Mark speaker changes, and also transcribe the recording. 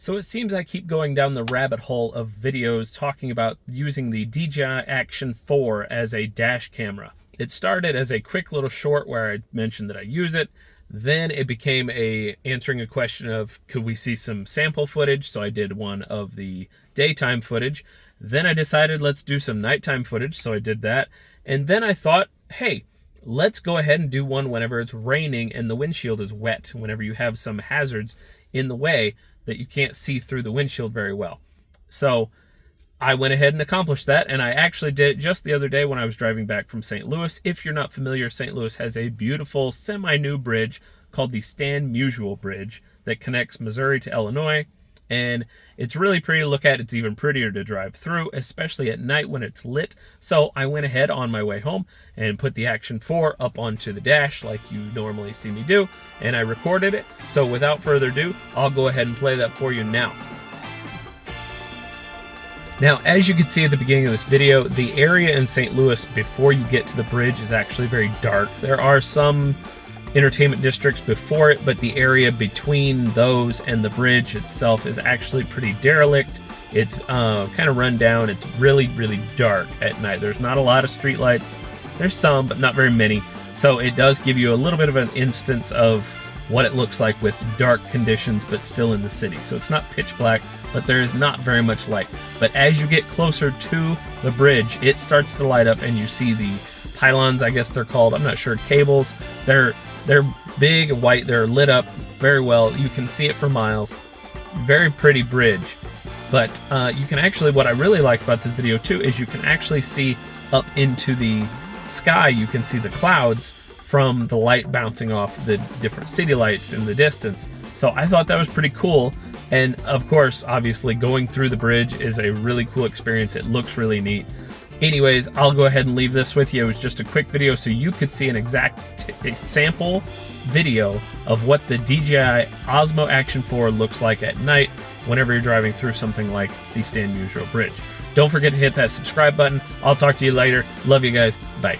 Speaker 1: So it seems I keep going down the rabbit hole of videos talking about using the DJI Action 4 as a dash camera. It started as a quick little short where I mentioned that I use it. Then it became answering a question of, could we see some sample footage? So I did one of the daytime footage. Then I decided let's do some nighttime footage. So I did that. And then I thought, hey, let's go ahead and do one whenever it's raining and the windshield is wet, whenever you have some hazards in the way that you can't see through the windshield very well. So I went ahead and accomplished that, and I actually did it just the other day when I was driving back from St. Louis. If you're not familiar, St. Louis has a beautiful semi-new bridge called the Musial Bridge that connects Missouri to Illinois, and it's really pretty to look at. It's even prettier to drive through, especially at night when it's lit. So I went ahead on my way home and put the Action 4 up onto the dash like you normally see me do, and I recorded it. So without further ado, I'll go ahead and play that for you now. Now, as you can see at the beginning of this video, the area in St. Louis before you get to the bridge is actually very dark. There are some entertainment districts before it, but the area between those and the bridge itself is actually pretty derelict. It's kind of run down. It's really, really dark at night. There's not a lot of street lights. There's some, but not very many. So it does give you a little bit of an instance of what it looks like with dark conditions, but still in the city. So it's not pitch black, but there is not very much light. But as you get closer to the bridge, it starts to light up and you see the pylons, I guess they're called. I'm not sure, cables. They're big and white. They're lit up very well. You can see it for miles. Very pretty bridge. But you can actually, what I really like about this video too, is you can actually see up into the sky. You can see the clouds from the light bouncing off the different city lights in the distance. So I thought that was pretty cool. And of course, obviously going through the bridge is a really cool experience. It looks really neat. Anyways, I'll go ahead and leave this with you. It was just a quick video so you could see an exact sample video of what the DJI Osmo Action 4 looks like at night whenever you're driving through something like the Musial Bridge. Don't forget to hit that subscribe button. I'll talk to you later. Love you guys. Bye.